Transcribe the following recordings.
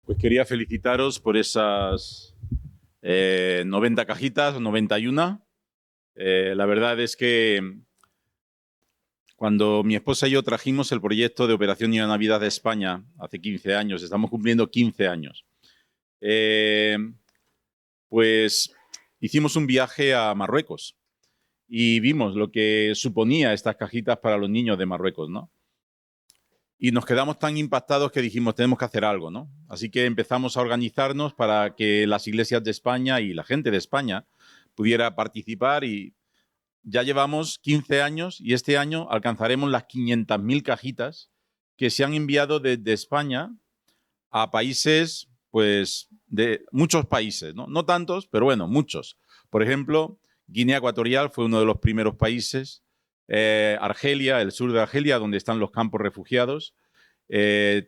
Pues quería felicitaros por esas 90 cajitas, 91. La verdad es que cuando mi esposa y yo trajimos el proyecto de Operación Niño Navidad de España hace 15 años, estamos cumpliendo 15 años, eh, pues hicimos un viaje a Marruecos y vimos lo que suponía estas cajitas para los niños de Marruecos, ¿no? Y nos quedamos tan impactados que dijimos, tenemos que hacer algo, ¿no? Así que empezamos a organizarnos para que las iglesias de España y la gente de España pudiera participar y ya llevamos 15 años y este año alcanzaremos las 500.000 cajitas que se han enviado desde España a países, pues, de muchos países, ¿no? No tantos, pero bueno, muchos. Por ejemplo, Guinea Ecuatorial fue uno de los primeros países, Argelia, el sur de Argelia, donde están los campos refugiados.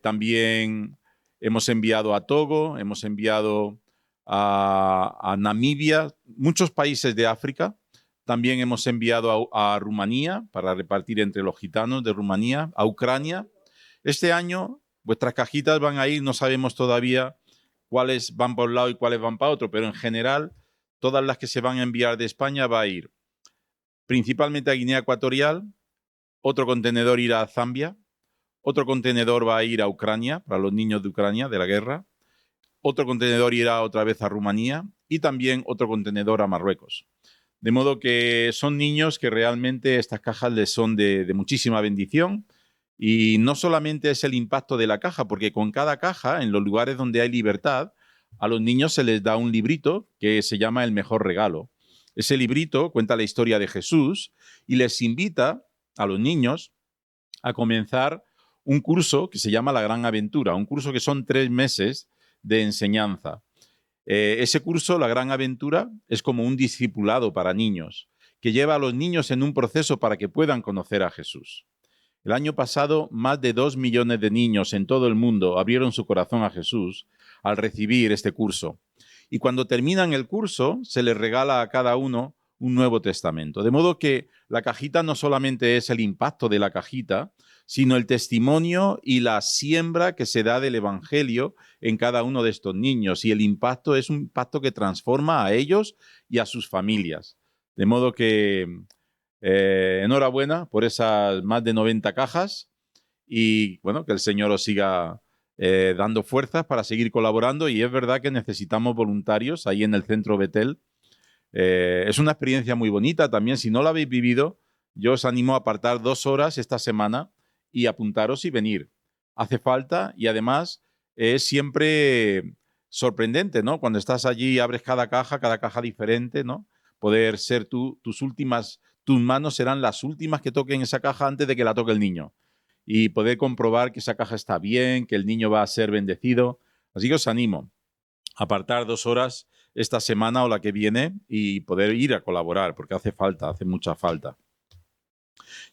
También hemos enviado a Togo, hemos enviado a Namibia, muchos países de África. También hemos enviado a Rumanía para repartir entre los gitanos de Rumanía, a Ucrania. Este año vuestras cajitas van a ir, no sabemos todavía cuáles van para un lado y cuáles van para otro, pero en general todas las que se van a enviar de España va a ir principalmente a Guinea Ecuatorial, otro contenedor irá a Zambia, otro contenedor va a ir a Ucrania, para los niños de Ucrania, de la guerra, otro contenedor irá otra vez a Rumanía y también otro contenedor a Marruecos. De modo que son niños que realmente estas cajas les son de muchísima bendición. Y no solamente es el impacto de la caja, porque con cada caja, en los lugares donde hay libertad, a los niños se les da un librito que se llama El mejor regalo. Ese librito cuenta la historia de Jesús y les invita a los niños a comenzar un curso que se llama La Gran Aventura, un curso que son 3 meses de enseñanza. Ese curso, La Gran Aventura, es como un discipulado para niños, que lleva a los niños en un proceso para que puedan conocer a Jesús. El año pasado, más de 2 millones de niños en todo el mundo abrieron su corazón a Jesús al recibir este curso. Y cuando terminan el curso, se les regala a cada uno un Nuevo Testamento. De modo que la cajita no solamente es el impacto de la cajita, sino el testimonio y la siembra que se da del Evangelio en cada uno de estos niños. Y el impacto es un impacto que transforma a ellos y a sus familias. De modo que enhorabuena por esas más de 90 cajas y bueno, que el Señor os siga dando fuerzas para seguir colaborando. Y es verdad que necesitamos voluntarios ahí en el Centro Betel. Es una experiencia muy bonita también. Si no la habéis vivido, yo os animo a apartar 2 horas esta semana y apuntaros y venir. Hace falta y además es siempre sorprendente, ¿no? Cuando estás allí y abres cada caja diferente, ¿no? Poder ser tú, tus manos serán las últimas que toquen esa caja antes de que la toque el niño. Y poder comprobar que esa caja está bien, que el niño va a ser bendecido. Así que os animo a apartar 2 horas esta semana o la que viene y poder ir a colaborar, porque hace falta, hace mucha falta.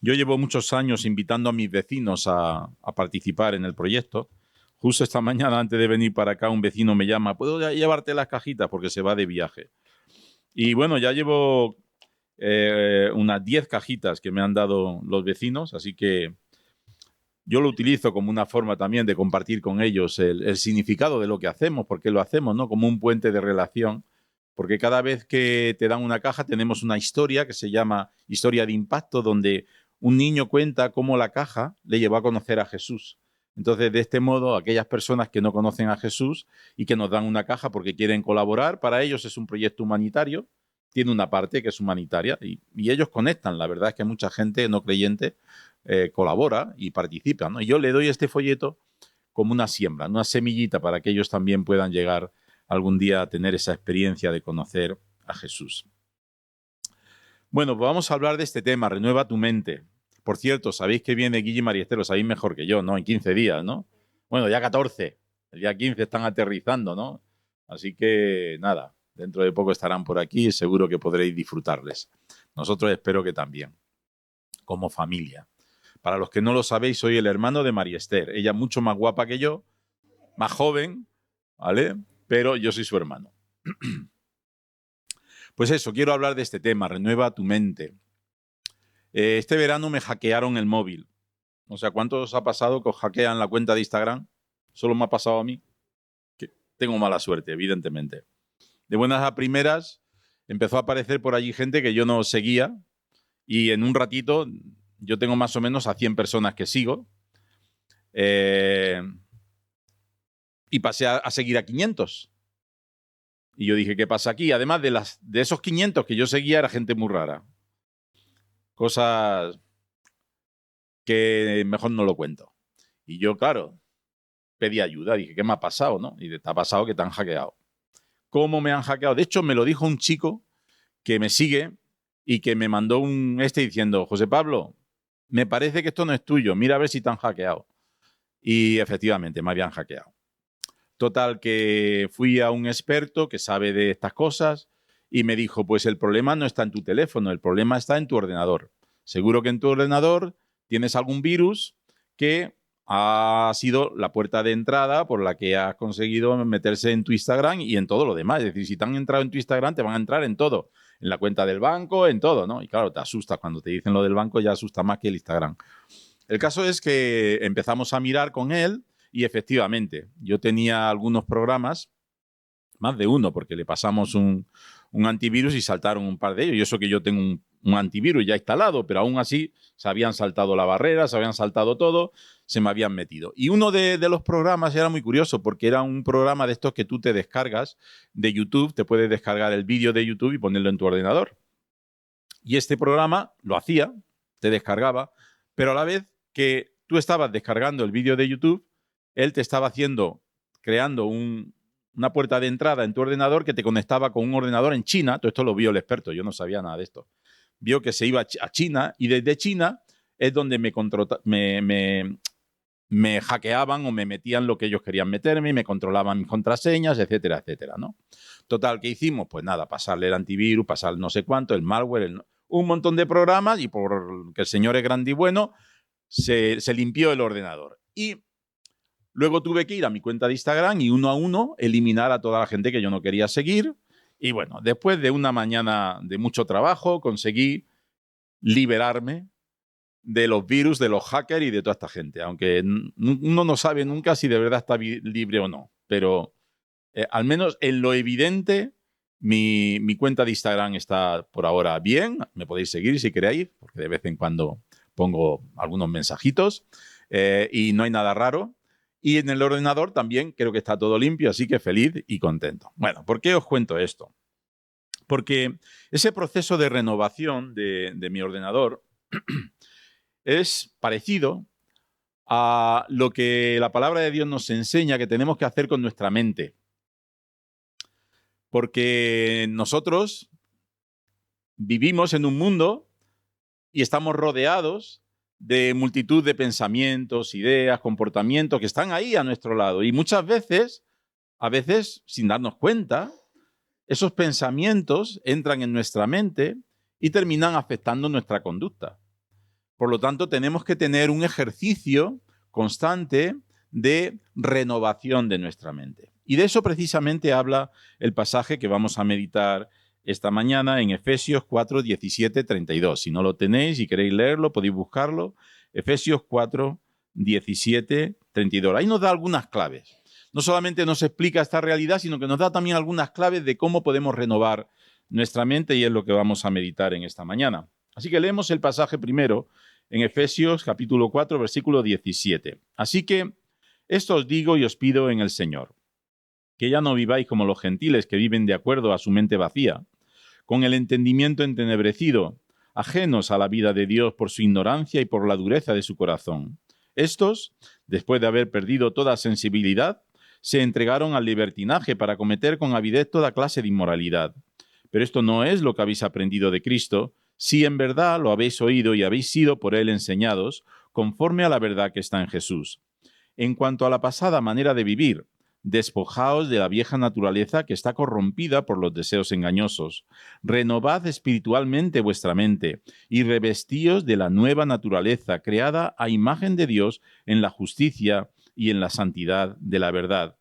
Yo llevo muchos años invitando a mis vecinos a participar en el proyecto. Justo esta mañana, antes de venir para acá, un vecino me llama, ¿puedo llevarte las cajitas? Porque se va de viaje. Y bueno, ya llevo unas 10 cajitas que me han dado los vecinos, así que yo lo utilizo como una forma también de compartir con ellos el significado de lo que hacemos, por qué lo hacemos, ¿no? Como un puente de relación, porque cada vez que te dan una caja tenemos una historia que se llama historia de impacto, donde un niño cuenta cómo la caja le llevó a conocer a Jesús. Entonces, de este modo, aquellas personas que no conocen a Jesús y que nos dan una caja porque quieren colaborar, para ellos es un proyecto humanitario, tiene una parte que es humanitaria y ellos conectan. La verdad es que mucha gente no creyente colabora y participa, ¿no? Y yo le doy este folleto como una siembra, una semillita para que ellos también puedan llegar algún día a tener esa experiencia de conocer a Jesús. Bueno, pues vamos a hablar de este tema, renueva tu mente. Por cierto, sabéis que viene Guille Mariester, lo sabéis mejor que yo, ¿no? En 15 días, ¿no? Bueno, ya 14. El día 15 están aterrizando, ¿no? Así que nada, dentro de poco estarán por aquí y seguro que podréis disfrutarles. Nosotros espero que también, como familia. Para los que no lo sabéis, soy el hermano de Mariester. Ella es mucho más guapa que yo, más joven, ¿vale? Pero yo soy su hermano. Pues eso, quiero hablar de este tema, renueva tu mente. Este verano me hackearon el móvil. O sea, ¿cuántos os ha pasado que os hackean la cuenta de Instagram? Solo me ha pasado a mí. tengo mala suerte, evidentemente. De buenas a primeras empezó a aparecer por allí gente que yo no seguía y en un ratito yo tengo más o menos a 100 personas que sigo y pasé a seguir a 500. Y yo dije, ¿qué pasa aquí? Además de esos 500 que yo seguía era gente muy rara. Cosas que mejor no lo cuento. Y yo, claro, pedí ayuda. Dije, ¿qué me ha pasado? ¿No? Y te ha pasado que te han hackeado. ¿Cómo me han hackeado? De hecho, me lo dijo un chico que me sigue y que me mandó un diciendo, José Pablo, me parece que esto no es tuyo, mira a ver si te han hackeado. Y efectivamente, me habían hackeado. Total, que fui a un experto que sabe de estas cosas y me dijo, pues el problema no está en tu teléfono, el problema está en tu ordenador. Seguro que en tu ordenador tienes algún virus que ha sido la puerta de entrada por la que has conseguido meterse en tu Instagram y en todo lo demás. Es decir, si te han entrado en tu Instagram, te van a entrar en todo. En la cuenta del banco, en todo, ¿no? Y claro, te asusta. Cuando te dicen lo del banco, ya asusta más que el Instagram. El caso es que empezamos a mirar con él y efectivamente, yo tenía algunos programas, más de uno, porque le pasamos un antivirus y saltaron un par de ellos. Y eso que yo tengo un antivirus ya instalado, pero aún así se habían saltado la barrera, se habían saltado todo, se me habían metido. Y uno de los programas era muy curioso, porque era un programa de estos que tú te descargas de YouTube, te puedes descargar el vídeo de YouTube y ponerlo en tu ordenador. Y este programa lo hacía, te descargaba, pero a la vez que tú estabas descargando el vídeo de YouTube, él te estaba creando una puerta de entrada en tu ordenador que te conectaba con un ordenador en China. Todo esto lo vio el experto, yo no sabía nada de esto. Vio que se iba a China y desde China es donde me hackeaban o me metían lo que ellos querían meterme y me controlaban mis contraseñas, etcétera, etcétera, ¿no? Total, ¿qué hicimos? Pues nada, pasarle el antivirus, pasar no sé cuánto, el malware, un montón de programas y porque el señor es grande y bueno, se limpió el ordenador. Y luego tuve que ir a mi cuenta de Instagram y uno a uno eliminar a toda la gente que yo no quería seguir. Y bueno, después de una mañana de mucho trabajo, conseguí liberarme de los virus, de los hackers y de toda esta gente. Aunque uno no sabe nunca si de verdad está libre o no. Pero al menos en lo evidente, mi cuenta de Instagram está por ahora bien. Me podéis seguir si queréis, porque de vez en cuando pongo algunos mensajitos y no hay nada raro. Y en el ordenador también creo que está todo limpio, así que feliz y contento. Bueno, ¿por qué os cuento esto? Porque ese proceso de renovación de mi ordenador es parecido a lo que la palabra de Dios nos enseña que tenemos que hacer con nuestra mente. Porque nosotros vivimos en un mundo y estamos rodeados de multitud de pensamientos, ideas, comportamientos que están ahí a nuestro lado. Y muchas veces, a veces sin darnos cuenta, esos pensamientos entran en nuestra mente y terminan afectando nuestra conducta. Por lo tanto, tenemos que tener un ejercicio constante de renovación de nuestra mente. Y de eso precisamente habla el pasaje que vamos a meditar esta mañana en Efesios 4, 17, 32. Si no lo tenéis y queréis leerlo, podéis buscarlo. Efesios 4, 17, 32. Ahí nos da algunas claves. No solamente nos explica esta realidad, sino que nos da también algunas claves de cómo podemos renovar nuestra mente y es lo que vamos a meditar en esta mañana. Así que leemos el pasaje primero en Efesios capítulo 4, versículo 17. Así que esto os digo y os pido en el Señor, que ya no viváis como los gentiles que viven de acuerdo a su mente vacía, con el entendimiento entenebrecido, ajenos a la vida de Dios por su ignorancia y por la dureza de su corazón. Estos, después de haber perdido toda sensibilidad, se entregaron al libertinaje para cometer con avidez toda clase de inmoralidad. Pero esto no es lo que habéis aprendido de Cristo, si en verdad lo habéis oído y habéis sido por él enseñados, conforme a la verdad que está en Jesús. En cuanto a la pasada manera de vivir, despojaos de la vieja naturaleza que está corrompida por los deseos engañosos. Renovad espiritualmente vuestra mente y revestíos de la nueva naturaleza creada a imagen de Dios en la justicia y en la santidad de la verdad.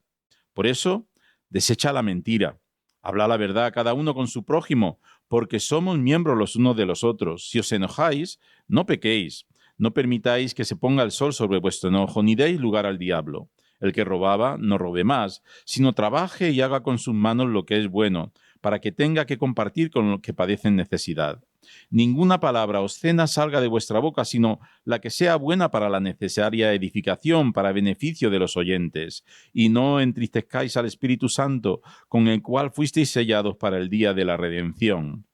Por eso, desecha la mentira. Habla la verdad cada uno con su prójimo, porque somos miembros los unos de los otros. Si os enojáis, no pequéis. No permitáis que se ponga el sol sobre vuestro enojo, ni deis lugar al diablo. El que robaba, no robe más, sino trabaje y haga con sus manos lo que es bueno, para que tenga que compartir con los que padecen necesidad. Ninguna palabra obscena salga de vuestra boca, sino la que sea buena para la necesaria edificación, para beneficio de los oyentes. Y no entristezcáis al Espíritu Santo, con el cual fuisteis sellados para el día de la redención.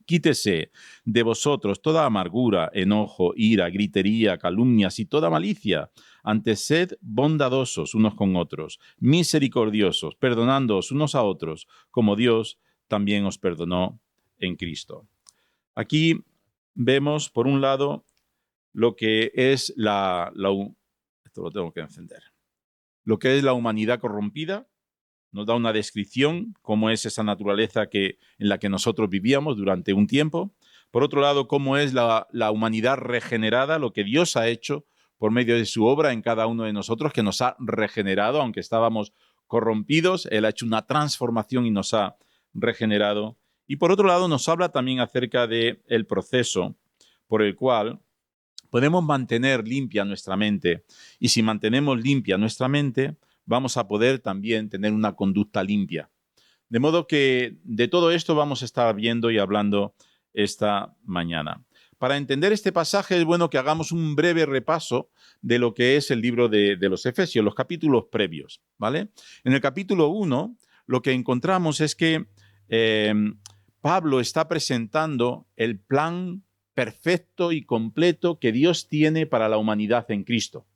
Quítese de vosotros toda amargura, enojo, ira, gritería, calumnias y toda malicia. Antes sed bondadosos unos con otros, misericordiosos, perdonándoos unos a otros, como Dios también os perdonó en Cristo. Aquí vemos, por un lado, lo que es esto lo tengo que encender. Lo que es la humanidad corrompida. Nos da una descripción, cómo es esa naturaleza en la que nosotros vivíamos durante un tiempo. Por otro lado, cómo es la humanidad regenerada, lo que Dios ha hecho por medio de su obra en cada uno de nosotros, que nos ha regenerado, aunque estábamos corrompidos. Él ha hecho una transformación y nos ha regenerado. Y por otro lado, nos habla también acerca del proceso por el cual podemos mantener limpia nuestra mente. Y si mantenemos limpia nuestra mente, vamos a poder también tener una conducta limpia. De modo que de todo esto vamos a estar viendo y hablando esta mañana. Para entender este pasaje es bueno que hagamos un breve repaso de lo que es el libro de los Efesios, los capítulos previos, ¿vale? En el capítulo 1 lo que encontramos es que Pablo está presentando el plan perfecto y completo que Dios tiene para la humanidad en Cristo.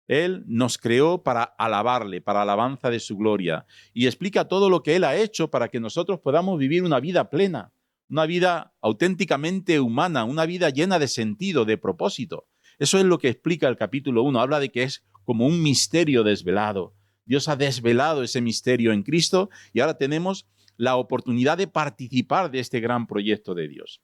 Él nos creó para alabarle, para alabanza de su gloria, y explica todo lo que Él ha hecho para que nosotros podamos vivir una vida plena, una vida auténticamente humana, una vida llena de sentido, de propósito. Eso es lo que explica el capítulo 1. Habla de que es como un misterio desvelado. Dios ha desvelado ese misterio en Cristo y ahora tenemos la oportunidad de participar de este gran proyecto de Dios.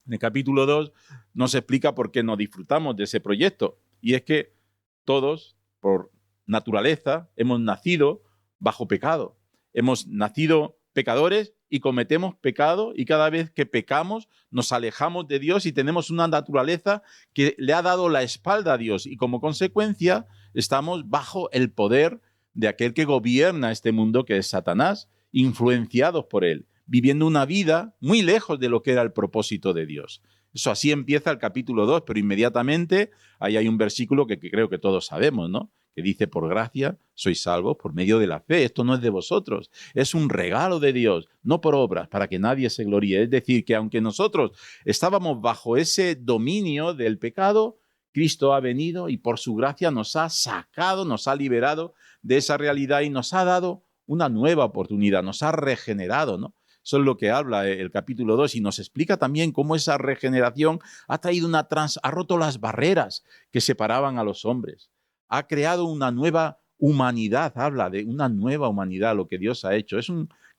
En el capítulo 2 nos explica por qué no disfrutamos de ese proyecto, y es que todos, por naturaleza, hemos nacido bajo pecado. Hemos nacido pecadores y cometemos pecado, y cada vez que pecamos nos alejamos de Dios y tenemos una naturaleza que le ha dado la espalda a Dios, y como consecuencia estamos bajo el poder de aquel que gobierna este mundo, que es Satanás, influenciados por él, viviendo una vida muy lejos de lo que era el propósito de Dios. Eso así empieza el capítulo 2, pero inmediatamente ahí hay un versículo que creo que todos sabemos, ¿no? Que dice: por gracia sois salvos por medio de la fe. Esto no es de vosotros, es un regalo de Dios, no por obras, para que nadie se gloríe. Es decir, que aunque nosotros estábamos bajo ese dominio del pecado, Cristo ha venido y por su gracia nos ha sacado, nos ha liberado de esa realidad y nos ha dado una nueva oportunidad, nos ha regenerado, ¿no? Eso es lo que habla el capítulo 2 y nos explica también cómo esa regeneración ha traído ha roto las barreras que separaban a los hombres. Ha creado una nueva humanidad, habla de una nueva humanidad, lo que Dios ha hecho.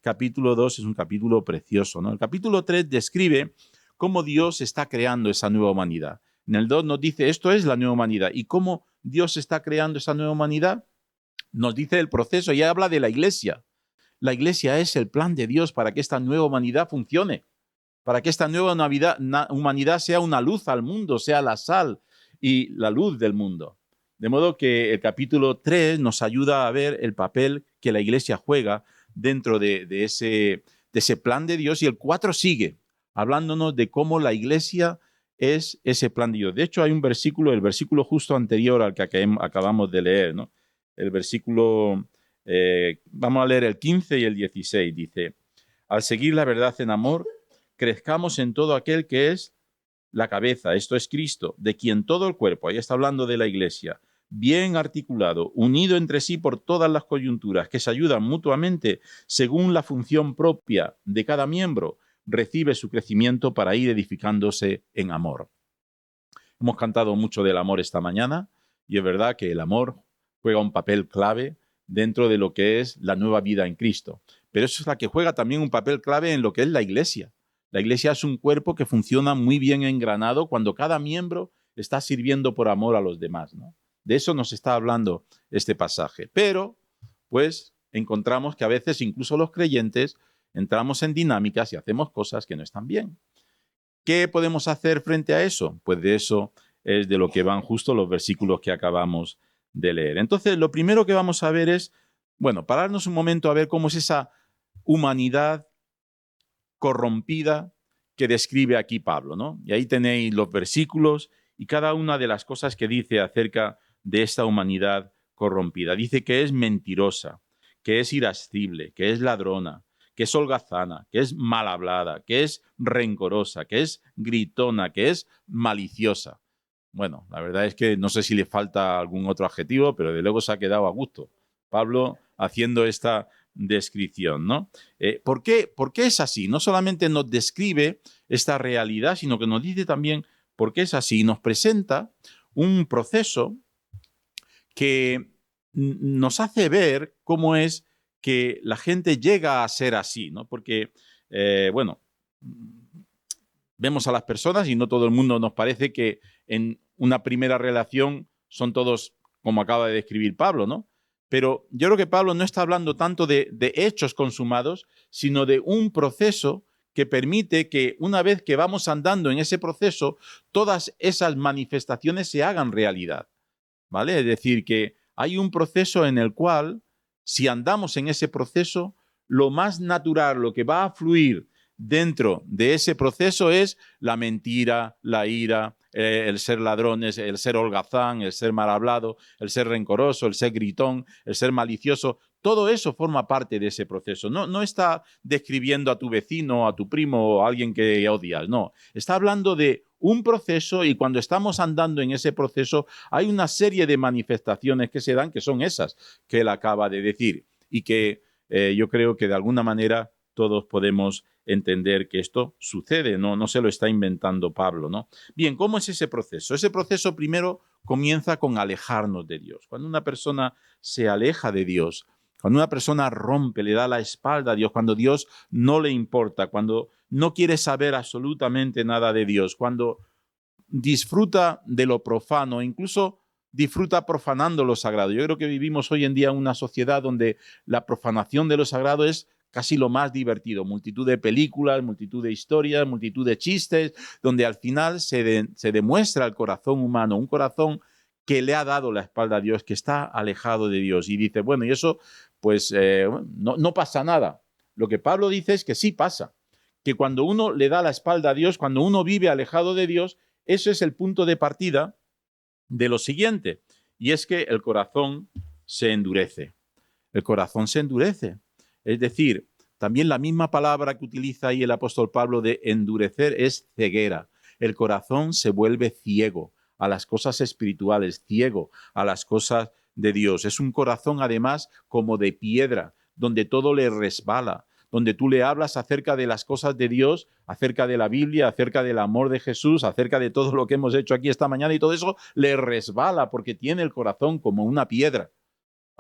Capítulo 2 es un capítulo precioso, ¿no? El capítulo 3 describe cómo Dios está creando esa nueva humanidad. En el 2 nos dice: esto es la nueva humanidad. ¿Y cómo Dios está creando esa nueva humanidad? Nos dice el proceso y habla de la iglesia. La iglesia es el plan de Dios para que esta nueva humanidad funcione, para que esta nueva humanidad sea una luz al mundo, sea la sal y la luz del mundo. De modo que el capítulo 3 nos ayuda a ver el papel que la iglesia juega dentro de ese plan de Dios, y el 4 sigue hablándonos de cómo la iglesia es ese plan de Dios. De hecho, hay un versículo, el versículo justo anterior al que acabamos de leer, ¿no? El versículo... vamos a leer el 15 y el 16. Dice: al seguir la verdad en amor, crezcamos en todo aquel que es la cabeza, esto es Cristo, de quien todo el cuerpo, ahí está hablando de la iglesia, bien articulado, unido entre sí por todas las coyunturas, que se ayudan mutuamente según la función propia de cada miembro, recibe su crecimiento para ir edificándose en amor. Hemos cantado mucho del amor esta mañana, y es verdad que el amor juega un papel clave dentro de lo que es la nueva vida en Cristo. Pero eso es la que juega también un papel clave en lo que es la iglesia. La iglesia es un cuerpo que funciona muy bien engranado cuando cada miembro está sirviendo por amor a los demás, ¿no? De eso nos está hablando este pasaje. Pero, pues, encontramos que a veces incluso los creyentes entramos en dinámicas y hacemos cosas que no están bien. ¿Qué podemos hacer frente a eso? Pues de eso es de lo que van justo los versículos que acabamos de leer. Entonces, lo primero que vamos a ver es, bueno, pararnos un momento a ver cómo es esa humanidad corrompida que describe aquí Pablo, ¿no? Y ahí tenéis los versículos y cada una de las cosas que dice acerca de esta humanidad corrompida. Dice que es mentirosa, que es irascible, que es ladrona, que es holgazana, que es mal hablada, que es rencorosa, que es gritona, que es maliciosa. Bueno, la verdad es que no sé si le falta algún otro adjetivo, pero de luego se ha quedado a gusto Pablo haciendo esta descripción, ¿no? ¿Por qué es así? No solamente nos describe esta realidad, sino que nos dice también por qué es así. Nos presenta un proceso que nos hace ver cómo es que la gente llega a ser así, ¿no? Porque, bueno, vemos a las personas y no todo el mundo nos parece que en una primera relación son todos como acaba de describir Pablo, ¿no? Pero yo creo que Pablo no está hablando tanto de hechos consumados, sino de un proceso que permite que una vez que vamos andando en ese proceso, todas esas manifestaciones se hagan realidad, ¿vale? Es decir, que hay un proceso en el cual, si andamos en ese proceso, lo más natural, lo que va a fluir dentro de ese proceso es la mentira, la ira, el ser ladrones, el ser holgazán, el ser mal hablado, el ser rencoroso, el ser gritón, el ser malicioso. Todo eso forma parte de ese proceso. No está describiendo a tu vecino, a tu primo o a alguien que odias, no. Está hablando de un proceso y cuando estamos andando en ese proceso hay una serie de manifestaciones que se dan que son esas que él acaba de decir y que yo creo que de alguna manera todos podemos entender que esto sucede, no se lo está inventando Pablo, ¿no? Bien, ¿cómo es ese proceso? Ese proceso primero comienza con alejarnos de Dios. Cuando una persona se aleja de Dios, cuando una persona rompe, le da la espalda a Dios, cuando Dios no le importa, cuando no quiere saber absolutamente nada de Dios, cuando disfruta de lo profano, incluso disfruta profanando lo sagrado. Yo creo que vivimos hoy en día en una sociedad donde la profanación de lo sagrado es casi lo más divertido. Multitud de películas, multitud de historias, multitud de chistes, donde al final se demuestra el corazón humano, un corazón que le ha dado la espalda a Dios, que está alejado de Dios. Y dice, bueno, y eso pues no pasa nada. Lo que Pablo dice es que sí pasa, que cuando uno le da la espalda a Dios, cuando uno vive alejado de Dios, eso es el punto de partida de lo siguiente, y es que el corazón se endurece. El corazón se endurece. Es decir, también la misma palabra que utiliza ahí el apóstol Pablo de endurecer es ceguera. El corazón se vuelve ciego a las cosas espirituales, ciego a las cosas de Dios. Es un corazón además como de piedra, donde todo le resbala, donde tú le hablas acerca de las cosas de Dios, acerca de la Biblia, acerca del amor de Jesús, acerca de todo lo que hemos hecho aquí esta mañana y todo eso le resbala porque tiene el corazón como una piedra.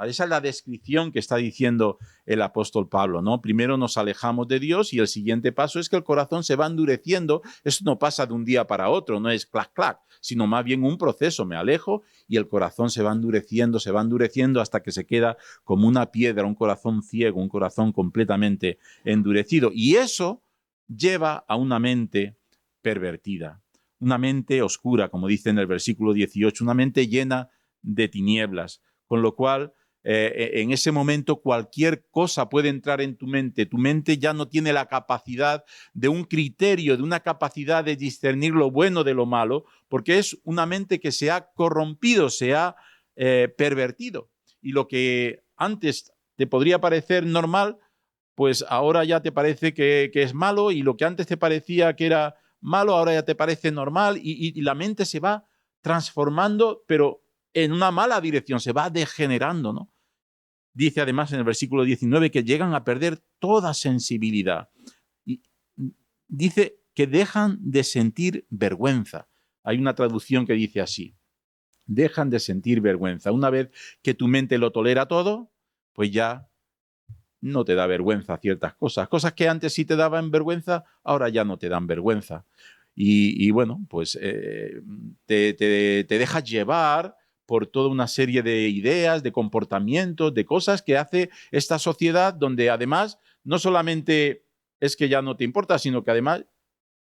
Esa es la descripción que está diciendo el apóstol Pablo, ¿no? Primero nos alejamos de Dios y el siguiente paso es que el corazón se va endureciendo. Eso no pasa de un día para otro, no es clac, clac, sino más bien un proceso. Me alejo y el corazón se va endureciendo hasta que se queda como una piedra, un corazón ciego, un corazón completamente endurecido. Y eso lleva a una mente pervertida, una mente oscura, como dice en el versículo 18, una mente llena de tinieblas, con lo cual en ese momento cualquier cosa puede entrar en tu mente ya no tiene la capacidad de un criterio, de una capacidad de discernir lo bueno de lo malo, porque es una mente que se ha corrompido, se ha pervertido. Y lo que antes te podría parecer normal, pues ahora ya te parece que es malo, y lo que antes te parecía que era malo, ahora ya te parece normal, y la mente se va transformando, pero en una mala dirección, se va degenerando, ¿no? Dice además en el versículo 19 que llegan a perder toda sensibilidad. Y dice que dejan de sentir vergüenza. Hay una traducción que dice así: dejan de sentir vergüenza. Una vez que tu mente lo tolera todo, pues ya no te da vergüenza ciertas cosas. Cosas que antes sí te daban vergüenza, ahora ya no te dan vergüenza. Y bueno, pues te dejas llevar por toda una serie de ideas, de comportamientos, de cosas que hace esta sociedad, donde además no solamente es que ya no te importa, sino que además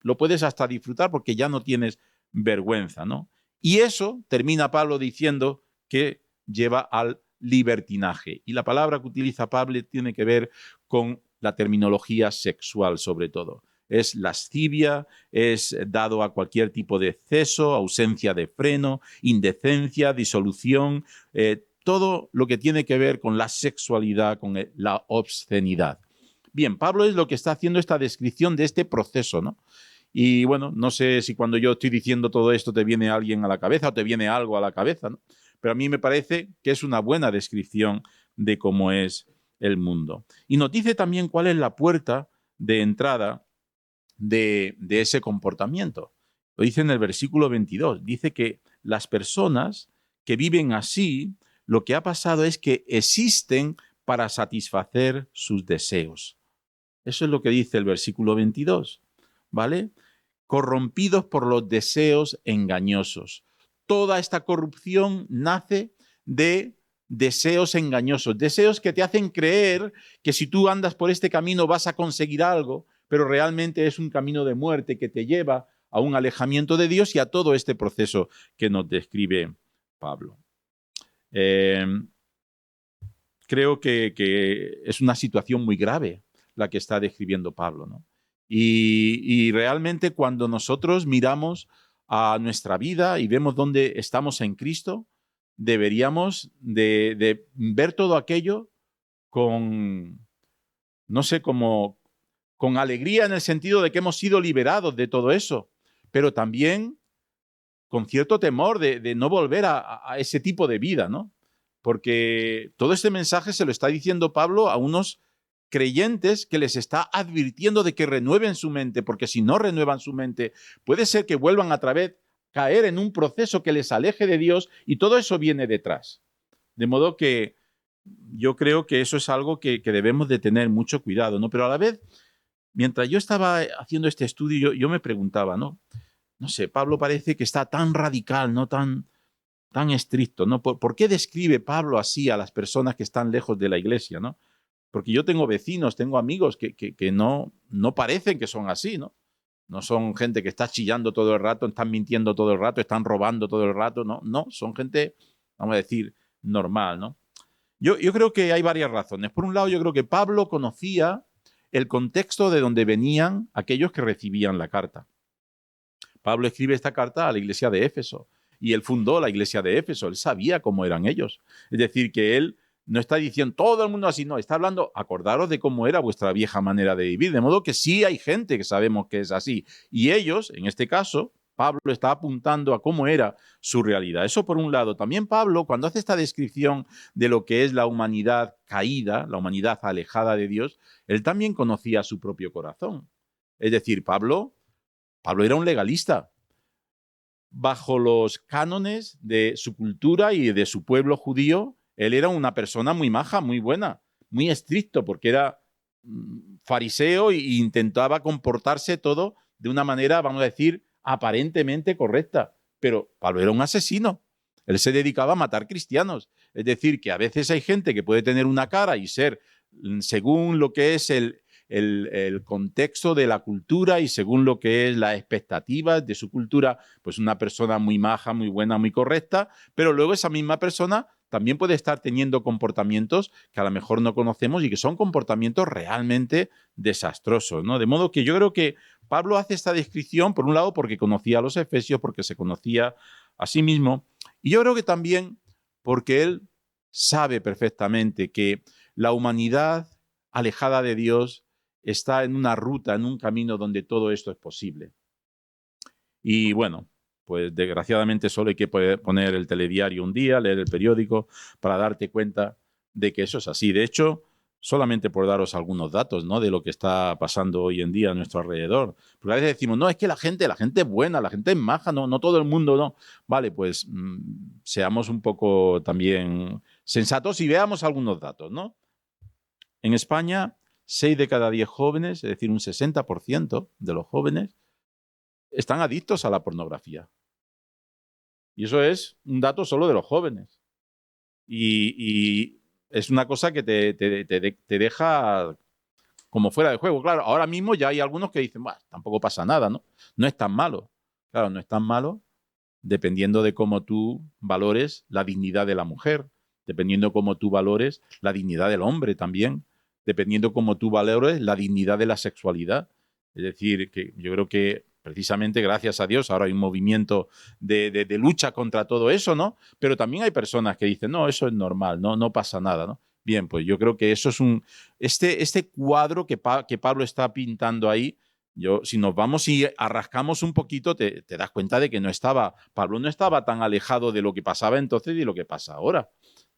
lo puedes hasta disfrutar porque ya no tienes vergüenza, ¿no? Y eso termina Pablo diciendo que lleva al libertinaje. Y la palabra que utiliza Pablo tiene que ver con la terminología sexual, sobre todo. Es lascivia, es dado a cualquier tipo de exceso, ausencia de freno, indecencia, disolución, todo lo que tiene que ver con la sexualidad, con la obscenidad. Bien, Pablo es lo que está haciendo esta descripción de este proceso, ¿no? Y bueno, no sé si cuando yo estoy diciendo todo esto te viene alguien a la cabeza o te viene algo a la cabeza, ¿no? Pero a mí me parece que es una buena descripción de cómo es el mundo. Y nos dice también cuál es la puerta de entrada de ese comportamiento. Lo dice en el versículo 22. Dice que las personas que viven así, lo que ha pasado es que existen para satisfacer sus deseos. Eso es lo que dice el versículo 22, ¿vale? Corrompidos por los deseos engañosos. Toda esta corrupción nace de deseos engañosos, deseos que te hacen creer que si tú andas por este camino vas a conseguir algo, pero realmente es un camino de muerte que te lleva a un alejamiento de Dios y a todo este proceso que nos describe Pablo. Creo que es una situación muy grave la que está describiendo Pablo, ¿no? Y realmente cuando nosotros miramos a nuestra vida y vemos dónde estamos en Cristo, deberíamos de ver todo aquello con, no sé, como con alegría en el sentido de que hemos sido liberados de todo eso, pero también con cierto temor de no volver a ese tipo de vida, ¿no? Porque todo este mensaje se lo está diciendo Pablo a unos creyentes que les está advirtiendo de que renueven su mente, porque si no renuevan su mente, puede ser que vuelvan a caer en un proceso que les aleje de Dios y todo eso viene detrás. De modo que yo creo que eso es algo que debemos de tener mucho cuidado, ¿no? Pero a la vez, mientras yo estaba haciendo este estudio, yo me preguntaba, ¿no? No sé, Pablo parece que está tan radical, ¿no? Tan estricto, ¿no? ¿Por qué describe Pablo así a las personas que están lejos de la iglesia, ¿no? Porque yo tengo vecinos, tengo amigos que no parecen que son así, ¿no? No son gente que está chillando todo el rato, están mintiendo todo el rato, están robando todo el rato, no, no, son gente, vamos a decir, normal, ¿no? Yo creo que hay varias razones. Por un lado, yo creo que Pablo conocía el contexto de donde venían aquellos que recibían la carta. Pablo escribe esta carta a la iglesia de Éfeso y él fundó la iglesia de Éfeso, él sabía cómo eran ellos. Es decir, que él no está diciendo todo el mundo así, no, está hablando, acordaros de cómo era vuestra vieja manera de vivir, de modo que sí hay gente que sabemos que es así. Y ellos, en este caso, Pablo está apuntando a cómo era su realidad. Eso por un lado. También Pablo, cuando hace esta descripción de lo que es la humanidad caída, la humanidad alejada de Dios, él también conocía su propio corazón. Es decir, Pablo era un legalista. Bajo los cánones de su cultura y de su pueblo judío, él era una persona muy maja, muy buena, muy estricto, porque era fariseo e intentaba comportarse todo de una manera, vamos a decir, aparentemente correcta. Pero Pablo era un asesino. Él se dedicaba a matar cristianos. Es decir, que a veces hay gente que puede tener una cara y ser, según lo que es el contexto de la cultura y según lo que es las expectativas de su cultura, pues una persona muy maja, muy buena, muy correcta, pero luego esa misma persona también puede estar teniendo comportamientos que a lo mejor no conocemos y que son comportamientos realmente desastrosos, ¿no? De modo que yo creo que Pablo hace esta descripción, por un lado, porque conocía a los efesios, porque se conocía a sí mismo, y yo creo que también porque él sabe perfectamente que la humanidad alejada de Dios está en una ruta, en un camino donde todo esto es posible. Y bueno, pues desgraciadamente solo hay que poner el telediario un día, leer el periódico, para darte cuenta de que eso es así. De hecho, solamente por daros algunos datos, ¿no?, de lo que está pasando hoy en día a nuestro alrededor. Porque a veces decimos, no, es que la gente es buena, la gente es maja, no todo el mundo, no. Vale, pues seamos un poco también sensatos y veamos algunos datos, ¿no? En España, 6 de cada 10 jóvenes, es decir, un 60% de los jóvenes, están adictos a la pornografía. Y eso es un dato solo de los jóvenes. Y es una cosa que te deja como fuera de juego. Claro, ahora mismo ya hay algunos que dicen, bueno, tampoco pasa nada, ¿no? No es tan malo. Claro, no es tan malo dependiendo de cómo tú valores la dignidad de la mujer, dependiendo cómo tú valores la dignidad del hombre también, dependiendo cómo tú valores la dignidad de la sexualidad. Es decir, que yo creo que precisamente gracias a Dios ahora hay un movimiento de lucha contra todo eso, ¿no? Pero también hay personas que dicen, no, eso es normal, no pasa nada, ¿no? Bien, pues yo creo que eso es este cuadro que Pablo está pintando ahí. Si nos vamos y arrascamos un poquito, te das cuenta de que Pablo no estaba tan alejado de lo que pasaba entonces y de lo que pasa ahora.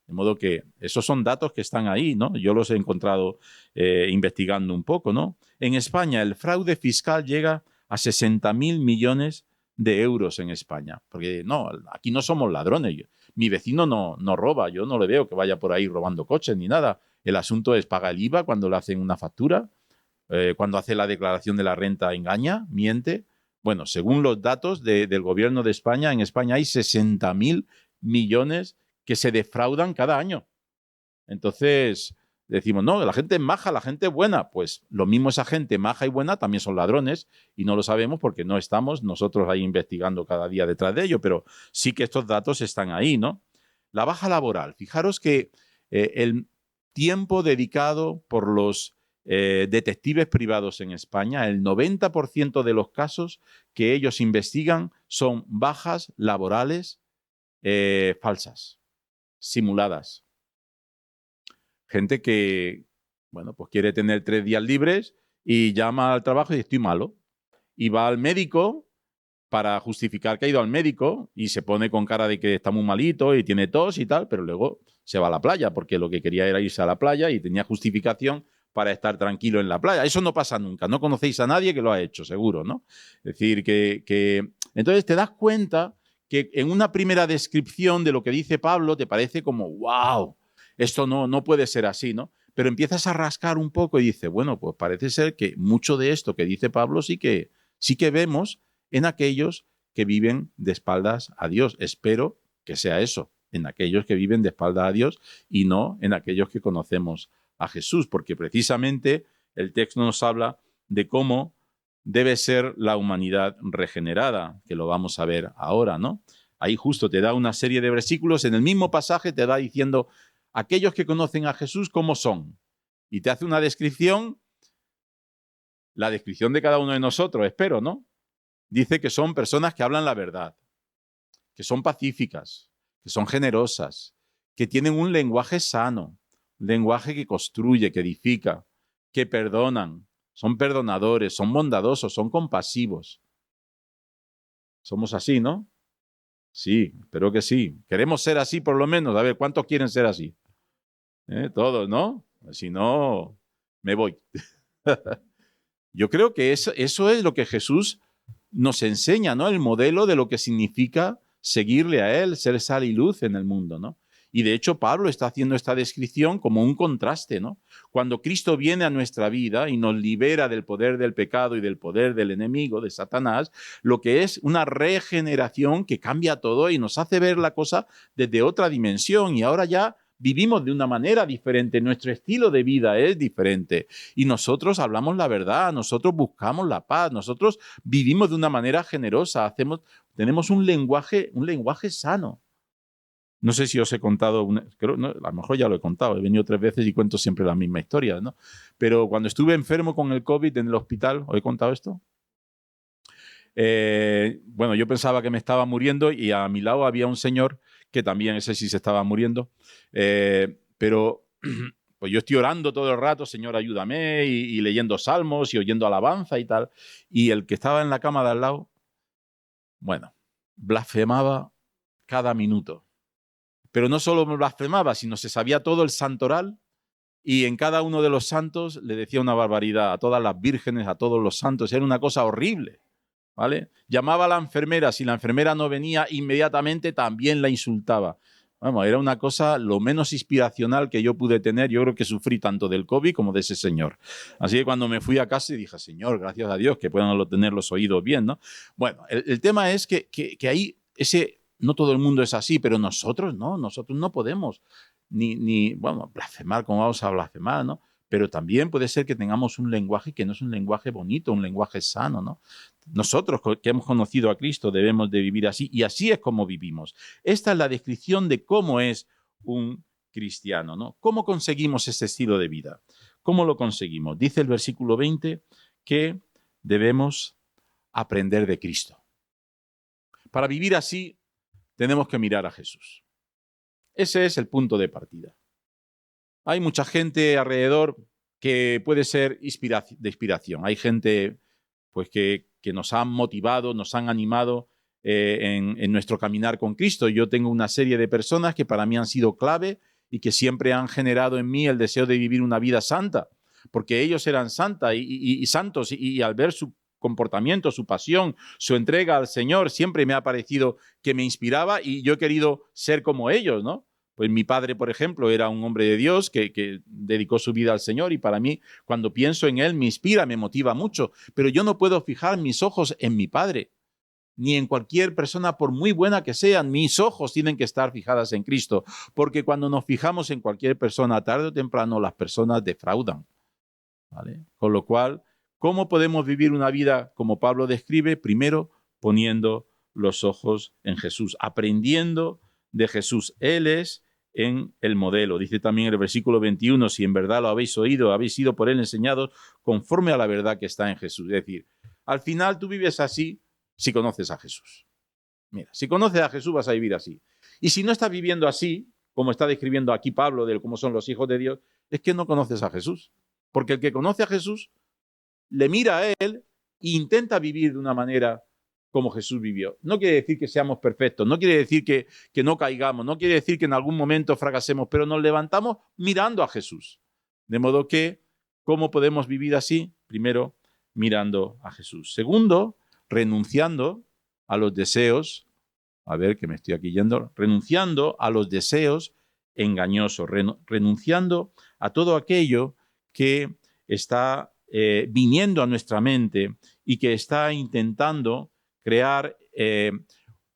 De modo que esos son datos que están ahí, ¿no? Yo los he encontrado investigando un poco, ¿no? En España el fraude fiscal llega a 60.000 millones de euros en España. Porque no, aquí no somos ladrones. Mi vecino no roba, yo no le veo que vaya por ahí robando coches ni nada. El asunto es paga el IVA cuando le hacen una factura, cuando hace la declaración de la renta engaña, miente. Bueno, según los datos del gobierno de España, en España hay 60.000 millones que se defraudan cada año. Entonces, decimos, no, la gente es maja, la gente es buena. Pues lo mismo esa gente maja y buena también son ladrones y no lo sabemos porque no estamos nosotros ahí investigando cada día detrás de ello, pero sí que estos datos están ahí, ¿no? La baja laboral. Fijaros que el tiempo dedicado por los detectives privados en España, el 90% de los casos que ellos investigan son bajas laborales falsas, simuladas. Gente que, bueno, pues quiere tener 3 días libres y llama al trabajo y dice, estoy malo. Y va al médico para justificar que ha ido al médico y se pone con cara de que está muy malito y tiene tos y tal, pero luego se va a la playa porque lo que quería era irse a la playa y tenía justificación para estar tranquilo en la playa. Eso no pasa nunca. No conocéis a nadie que lo ha hecho, seguro, ¿no? Es decir, que entonces te das cuenta que en una primera descripción de lo que dice Pablo te parece como, wow, esto no puede ser así, ¿no? Pero empiezas a rascar un poco y dices, bueno, pues parece ser que mucho de esto que dice Pablo sí que vemos en aquellos que viven de espaldas a Dios. Espero que sea eso, en aquellos que viven de espaldas a Dios y no en aquellos que conocemos a Jesús, porque precisamente el texto nos habla de cómo debe ser la humanidad regenerada, que lo vamos a ver ahora, ¿no? Ahí justo te da una serie de versículos, en el mismo pasaje te va diciendo aquellos que conocen a Jesús cómo son, y te hace una descripción, la descripción de cada uno de nosotros, espero, ¿no? Dice que son personas que hablan la verdad, que son pacíficas, que son generosas, que tienen un lenguaje sano, un lenguaje que construye, que edifica, que perdonan, son perdonadores, son bondadosos, son compasivos. Somos así, ¿no? Sí, espero que sí. Queremos ser así por lo menos. A ver, ¿cuántos quieren ser así? Todos, ¿no? Si no, me voy. Yo creo que eso es lo que Jesús nos enseña, ¿no? El modelo de lo que significa seguirle a Él, ser sal y luz en el mundo, ¿no? Y de hecho Pablo está haciendo esta descripción como un contraste, ¿no? Cuando Cristo viene a nuestra vida y nos libera del poder del pecado y del poder del enemigo, de Satanás, lo que es una regeneración que cambia todo y nos hace ver la cosa desde otra dimensión y ahora ya vivimos de una manera diferente, nuestro estilo de vida es diferente y nosotros hablamos la verdad, nosotros buscamos la paz, nosotros vivimos de una manera generosa, tenemos un lenguaje sano. No sé si os he contado, creo, no, a lo mejor ya lo he contado, he venido 3 veces y cuento siempre la misma historia, ¿no? Pero cuando estuve enfermo con el COVID en el hospital, ¿os he contado esto? Bueno, yo pensaba que me estaba muriendo y a mi lado había un señor que también ese sí se estaba muriendo, pero pues yo estoy orando todo el rato, Señor, ayúdame, y leyendo salmos y oyendo alabanza y tal, y el que estaba en la cama de al lado, bueno, blasfemaba cada minuto. Pero no solo blasfemaba, sino se sabía todo el santoral y en cada uno de los santos le decía una barbaridad a todas las vírgenes, a todos los santos. Era una cosa horrible, ¿vale? Llamaba a la enfermera, si la enfermera no venía inmediatamente también la insultaba. Vamos, era una cosa lo menos inspiracional que yo pude tener. Yo creo que sufrí tanto del COVID como de ese señor. Así que cuando me fui a casa y dije, Señor, gracias a Dios que puedan tener los oídos bien, ¿no? Bueno, el tema es que ahí no todo el mundo es así, pero nosotros no podemos bueno, blasfemar como vamos a blasfemar, ¿no? Pero también puede ser que tengamos un lenguaje que no es un lenguaje bonito, un lenguaje sano, ¿no? Nosotros que hemos conocido a Cristo debemos de vivir así y así es como vivimos. Esta es la descripción de cómo es un cristiano, ¿no? ¿Cómo conseguimos ese estilo de vida? ¿Cómo lo conseguimos? Dice el versículo 20 que debemos aprender de Cristo. Para vivir así, tenemos que mirar a Jesús. Ese es el punto de partida. Hay mucha gente alrededor que puede ser de inspiración. Hay gente pues, que nos han motivado, nos han animado en nuestro caminar con Cristo. Yo tengo una serie de personas que para mí han sido clave y que siempre han generado en mí el deseo de vivir una vida santa, porque ellos eran santos y al ver su comportamiento, su pasión, su entrega al Señor, siempre me ha parecido que me inspiraba y yo he querido ser como ellos, ¿no? Pues mi padre, por ejemplo, era un hombre de Dios que dedicó su vida al Señor y para mí, cuando pienso en él, me inspira, me motiva mucho. Pero yo no puedo fijar mis ojos en mi padre, ni en cualquier persona, por muy buena que sean. Mis ojos tienen que estar fijadas en Cristo, porque cuando nos fijamos en cualquier persona, tarde o temprano, las personas defraudan, ¿vale? Con lo cual, ¿cómo podemos vivir una vida como Pablo describe? Primero, poniendo los ojos en Jesús, aprendiendo de Jesús. Él es en el modelo. Dice también el versículo 21, si en verdad lo habéis oído, habéis sido por él enseñados conforme a la verdad que está en Jesús. Es decir, al final tú vives así si conoces a Jesús. Mira, si conoces a Jesús vas a vivir así. Y si no estás viviendo así, como está describiendo aquí Pablo de cómo son los hijos de Dios, es que no conoces a Jesús. Porque el que conoce a Jesús le mira a él e intenta vivir de una manera como Jesús vivió. No quiere decir que seamos perfectos, no quiere decir que no caigamos, no quiere decir que en algún momento fracasemos, pero nos levantamos mirando a Jesús. De modo que, ¿cómo podemos vivir así? Primero, mirando a Jesús. Segundo, renunciando a los deseos, a ver que me estoy aquí yendo, renunciando a los deseos engañosos, renunciando a todo aquello que está viniendo a nuestra mente y que está intentando crear,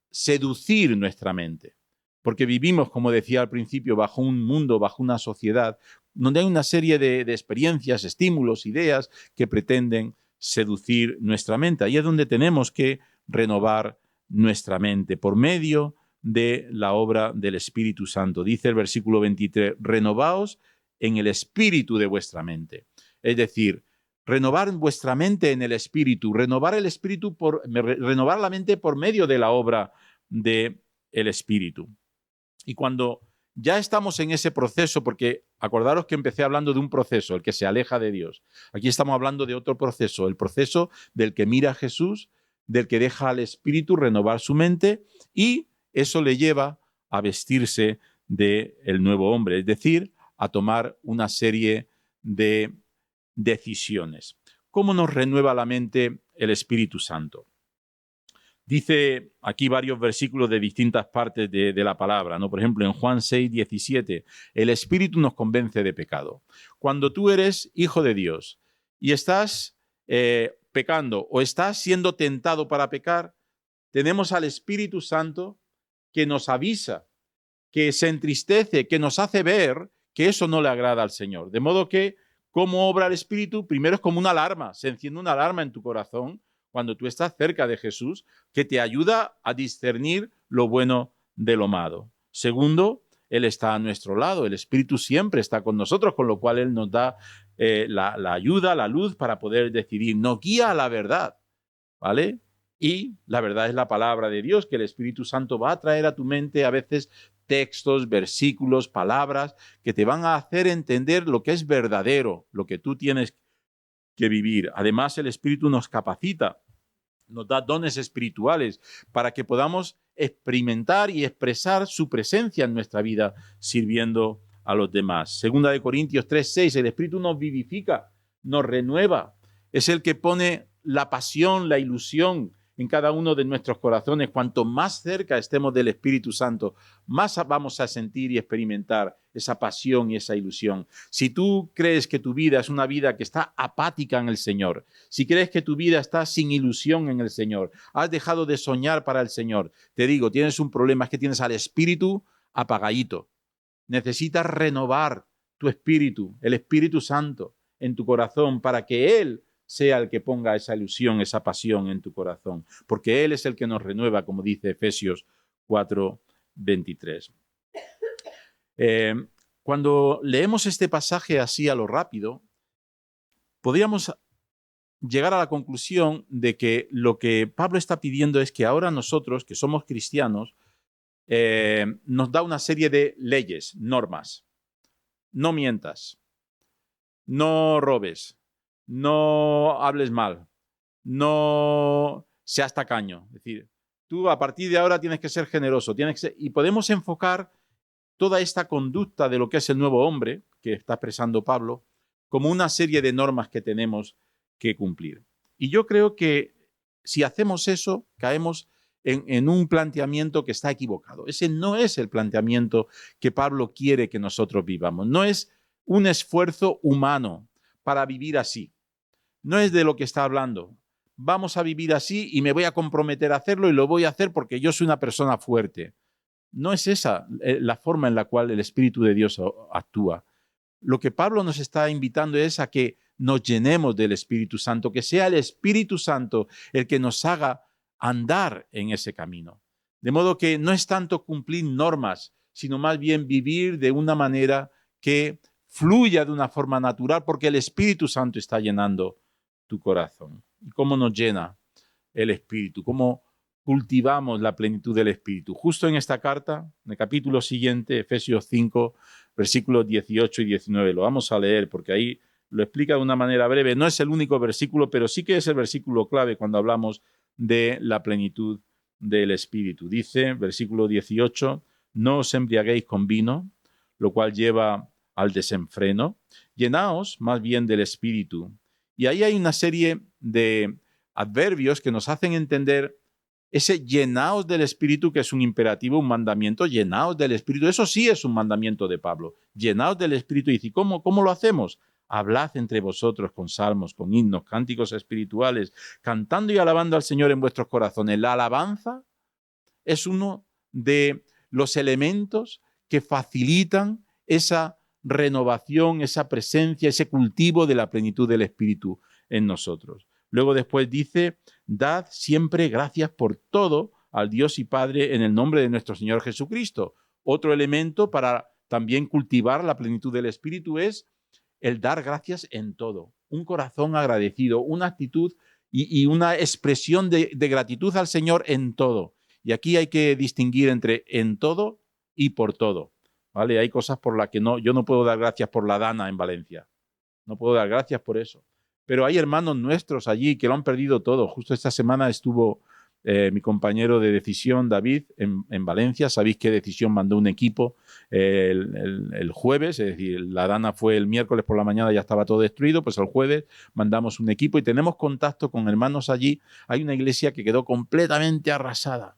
seducir nuestra mente. Porque vivimos, como decía al principio, bajo un mundo, bajo una sociedad, donde hay una serie de experiencias, estímulos, ideas que pretenden seducir nuestra mente. Ahí es donde tenemos que renovar nuestra mente por medio de la obra del Espíritu Santo. Dice el versículo 23, renovaos en el espíritu de vuestra mente. Es decir, renovar vuestra mente en el espíritu, renovar la mente por medio de la obra del espíritu. Y cuando ya estamos en ese proceso, porque acordaros que empecé hablando de un proceso, el que se aleja de Dios. Aquí estamos hablando de otro proceso, el proceso del que mira a Jesús, del que deja al espíritu renovar su mente y eso le lleva a vestirse del nuevo hombre, es decir, a tomar una serie de decisiones. ¿Cómo nos renueva la mente el Espíritu Santo? Dice aquí varios versículos de distintas partes de la palabra, ¿no? Por ejemplo, en Juan 6, 17, el Espíritu nos convence de pecado. Cuando tú eres hijo de Dios y estás pecando o estás siendo tentado para pecar, tenemos al Espíritu Santo que nos avisa, que se entristece, que nos hace ver que eso no le agrada al Señor. De modo que, ¿cómo obra el Espíritu? Primero es como una alarma, se enciende una alarma en tu corazón cuando tú estás cerca de Jesús, que te ayuda a discernir lo bueno de lo malo. Segundo, Él está a nuestro lado, el Espíritu siempre está con nosotros, con lo cual Él nos da la ayuda, la luz para poder decidir, nos guía a la verdad, ¿vale? Y la verdad es la palabra de Dios, que el Espíritu Santo va a traer a tu mente a veces textos, versículos, palabras que te van a hacer entender lo que es verdadero, lo que tú tienes que vivir. Además, el Espíritu nos capacita, nos da dones espirituales para que podamos experimentar y expresar su presencia en nuestra vida sirviendo a los demás. Segunda de Corintios 3:6, el Espíritu nos vivifica, nos renueva, es el que pone la pasión, la ilusión en cada uno de nuestros corazones. Cuanto más cerca estemos del Espíritu Santo, más vamos a sentir y experimentar esa pasión y esa ilusión. Si tú crees que tu vida es una vida que está apática en el Señor, si crees que tu vida está sin ilusión en el Señor, has dejado de soñar para el Señor, te digo, tienes un problema, es que tienes al Espíritu apagadito. Necesitas renovar tu espíritu, el Espíritu Santo en tu corazón para que Él sea el que ponga esa ilusión, esa pasión en tu corazón, porque Él es el que nos renueva, como dice Efesios 4:23. cuando leemos este pasaje así a lo rápido, podríamos llegar a la conclusión de que lo que Pablo está pidiendo es que ahora nosotros, que somos cristianos, nos da una serie de leyes, normas. No mientas, no robes, no hables mal, no seas tacaño. Es decir, tú a partir de ahora tienes que ser generoso, y podemos enfocar toda esta conducta de lo que es el nuevo hombre, que está expresando Pablo, como una serie de normas que tenemos que cumplir. Y yo creo que si hacemos eso, caemos en un planteamiento que está equivocado. Ese no es el planteamiento que Pablo quiere que nosotros vivamos. No es un esfuerzo humano para vivir así. No es de lo que está hablando. Vamos a vivir así y me voy a comprometer a hacerlo y lo voy a hacer porque yo soy una persona fuerte. No es esa la forma en la cual el Espíritu de Dios actúa. Lo que Pablo nos está invitando es a que nos llenemos del Espíritu Santo, que sea el Espíritu Santo el que nos haga andar en ese camino. De modo que no es tanto cumplir normas, sino más bien vivir de una manera que fluya de una forma natural, porque el Espíritu Santo está llenando tu corazón. ¿Y cómo nos llena el Espíritu? ¿Cómo cultivamos la plenitud del Espíritu? Justo en esta carta, en el capítulo siguiente, Efesios 5, versículos 18 y 19. Lo vamos a leer porque ahí lo explica de una manera breve. No es el único versículo, pero sí que es el versículo clave cuando hablamos de la plenitud del Espíritu. Dice, versículo 18, no os embriaguéis con vino, lo cual lleva al desenfreno. Llenaos más bien del Espíritu. Y ahí hay una serie de adverbios que nos hacen entender ese llenaos del Espíritu, que es un imperativo, un mandamiento, llenaos del Espíritu. Eso sí es un mandamiento de Pablo. Llenaos del Espíritu. Y dice, ¿cómo lo hacemos? Hablad entre vosotros con salmos, con himnos, cánticos espirituales, cantando y alabando al Señor en vuestros corazones. La alabanza es uno de los elementos que facilitan esa renovación, esa presencia, ese cultivo de la plenitud del Espíritu en nosotros. Luego después dice, dad siempre gracias por todo al Dios y Padre en el nombre de nuestro Señor Jesucristo. Otro elemento para también cultivar la plenitud del Espíritu es el dar gracias en todo. Un corazón agradecido, una actitud y una expresión de gratitud al Señor en todo. Y aquí hay que distinguir entre en todo y por todo. ¿Vale? Hay cosas por las que yo no puedo dar gracias por la Dana en Valencia. No puedo dar gracias por eso. Pero hay hermanos nuestros allí que lo han perdido todo. Justo esta semana estuvo mi compañero de Decisión, David, en Valencia. Sabéis que Decisión mandó un equipo el jueves, es decir, la Dana fue el miércoles por la mañana, ya estaba todo destruido, pues el jueves mandamos un equipo y tenemos contacto con hermanos allí. Hay una iglesia que quedó completamente arrasada.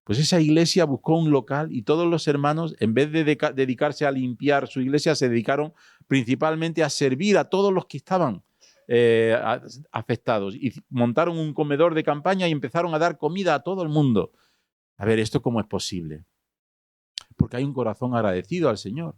Pues esa iglesia buscó un local y todos los hermanos, en vez de dedicarse a limpiar su iglesia, se dedicaron principalmente a servir a todos los que estaban afectados. Y montaron un comedor de campaña y empezaron a dar comida a todo el mundo. A ver, ¿esto cómo es posible? Porque hay un corazón agradecido al Señor.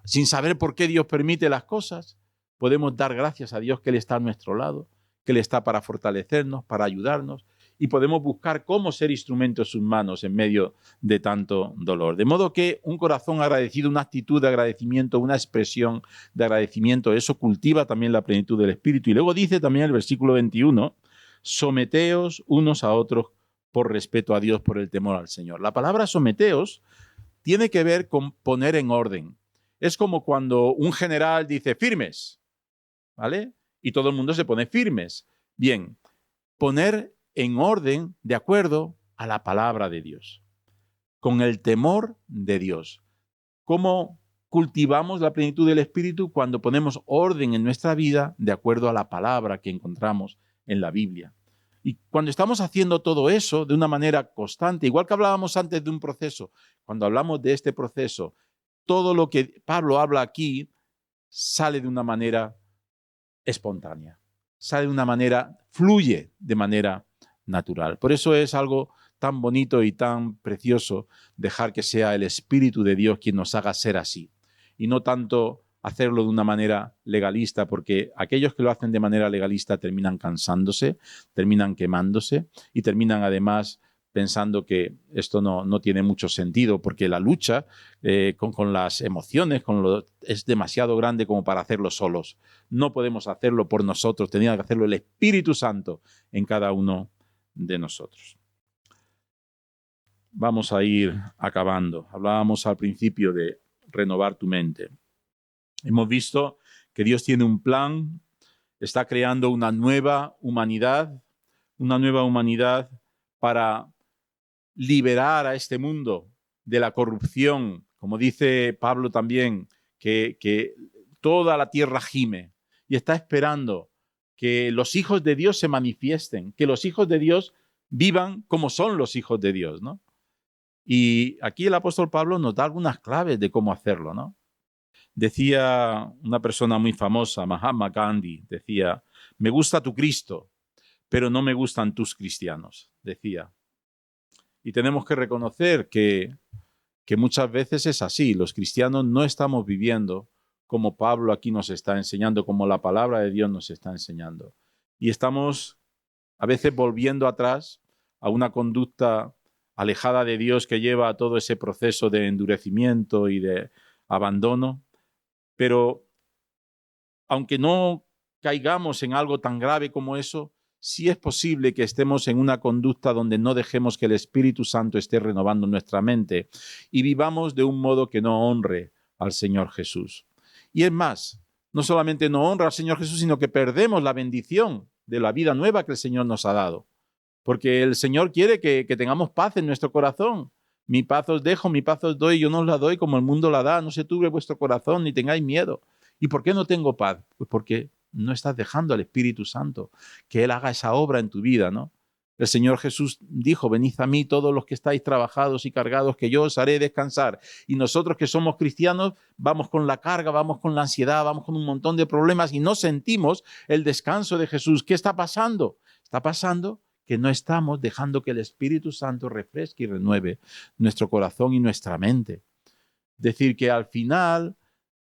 Sin saber por qué Dios permite las cosas, podemos dar gracias a Dios que Él está a nuestro lado, que Él está para fortalecernos, para ayudarnos, y podemos buscar cómo ser instrumentos en sus manos en medio de tanto dolor. De modo que un corazón agradecido, una actitud de agradecimiento, una expresión de agradecimiento, eso cultiva también la plenitud del Espíritu. Y luego dice también el versículo 21, someteos unos a otros por respeto a Dios, por el temor al Señor. La palabra someteos tiene que ver con poner en orden. Es como cuando un general dice firmes, ¿vale? Y todo el mundo se pone firmes. Bien, poner en orden de acuerdo a la palabra de Dios, con el temor de Dios. ¿Cómo cultivamos la plenitud del Espíritu? Cuando ponemos orden en nuestra vida de acuerdo a la palabra que encontramos en la Biblia. Y cuando estamos haciendo todo eso de una manera constante, igual que hablábamos antes de un proceso, cuando hablamos de este proceso, todo lo que Pablo habla aquí sale de una manera espontánea, sale de una manera, fluye de manera natural. Por eso es algo tan bonito y tan precioso dejar que sea el Espíritu de Dios quien nos haga ser así, y no tanto hacerlo de una manera legalista, porque aquellos que lo hacen de manera legalista terminan cansándose, terminan quemándose y terminan además pensando que esto no tiene mucho sentido, porque la lucha con las emociones es demasiado grande como para hacerlo solos. No podemos hacerlo por nosotros, tenía que hacerlo el Espíritu Santo en cada uno de nosotros. Vamos a ir acabando. Hablábamos al principio de renovar tu mente. Hemos visto que Dios tiene un plan, está creando una nueva humanidad para liberar a este mundo de la corrupción, como dice Pablo también, que toda la tierra gime y está esperando que los hijos de Dios se manifiesten, que los hijos de Dios vivan como son los hijos de Dios, ¿no? Y aquí el apóstol Pablo nos da algunas claves de cómo hacerlo, ¿no? Decía una persona muy famosa, Mahatma Gandhi, decía, me gusta tu Cristo, pero no me gustan tus cristianos, decía. Y tenemos que reconocer que muchas veces es así. Los cristianos no estamos viviendo como Pablo aquí nos está enseñando, como la palabra de Dios nos está enseñando. Y estamos a veces volviendo atrás a una conducta alejada de Dios que lleva a todo ese proceso de endurecimiento y de abandono. Pero aunque no caigamos en algo tan grave como eso, sí es posible que estemos en una conducta donde no dejemos que el Espíritu Santo esté renovando nuestra mente y vivamos de un modo que no honre al Señor Jesús. Y es más, no solamente no honra al Señor Jesús, sino que perdemos la bendición de la vida nueva que el Señor nos ha dado. Porque el Señor quiere que tengamos paz en nuestro corazón. Mi paz os dejo, mi paz os doy, yo no os la doy como el mundo la da. No se turbe vuestro corazón ni tengáis miedo. ¿Y por qué no tengo paz? Pues porque no estás dejando al Espíritu Santo que Él haga esa obra en tu vida, ¿no? El Señor Jesús dijo, venid a mí todos los que estáis trabajados y cargados, que yo os haré descansar. Y nosotros que somos cristianos vamos con la carga, vamos con la ansiedad, vamos con un montón de problemas y no sentimos el descanso de Jesús. ¿Qué está pasando? Está pasando que no estamos dejando que el Espíritu Santo refresque y renueve nuestro corazón y nuestra mente. Decir que al final,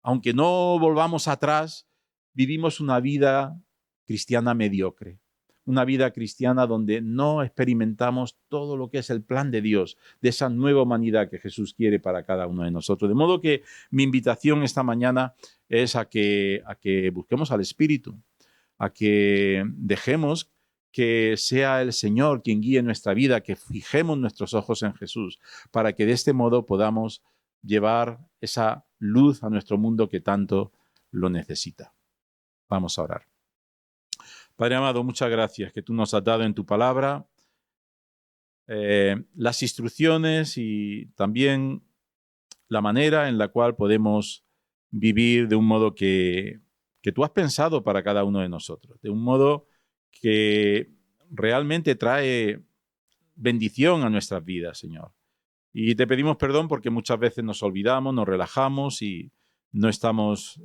aunque no volvamos atrás, vivimos una vida cristiana mediocre, una vida cristiana donde no experimentamos todo lo que es el plan de Dios, de esa nueva humanidad que Jesús quiere para cada uno de nosotros. De modo que mi invitación esta mañana es a que busquemos al Espíritu, a que dejemos que sea el Señor quien guíe nuestra vida, que fijemos nuestros ojos en Jesús, para que de este modo podamos llevar esa luz a nuestro mundo que tanto lo necesita. Vamos a orar. Padre amado, muchas gracias que tú nos has dado en tu palabra las instrucciones y también la manera en la cual podemos vivir de un modo que tú has pensado para cada uno de nosotros, de un modo que realmente trae bendición a nuestras vidas, Señor. Y te pedimos perdón porque muchas veces nos olvidamos, nos relajamos y no estamos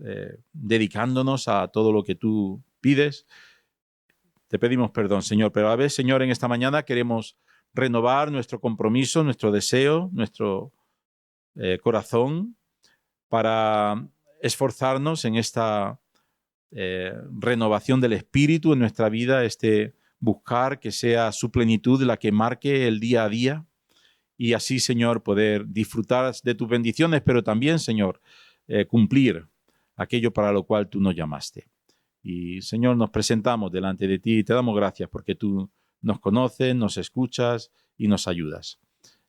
dedicándonos a todo lo que tú pides. Te pedimos perdón, Señor, pero a veces, Señor, en esta mañana queremos renovar nuestro compromiso, nuestro deseo, nuestro corazón para esforzarnos en esta renovación del espíritu en nuestra vida, buscar que sea su plenitud la que marque el día a día y así, Señor, poder disfrutar de tus bendiciones, pero también, Señor, cumplir aquello para lo cual tú nos llamaste. Y, Señor, nos presentamos delante de ti y te damos gracias porque tú nos conoces, nos escuchas y nos ayudas.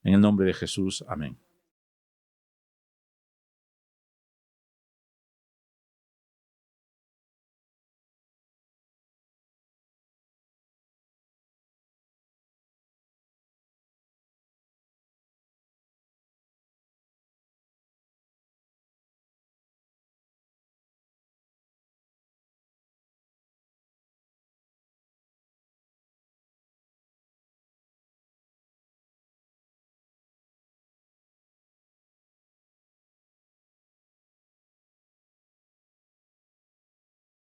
En el nombre de Jesús, amén.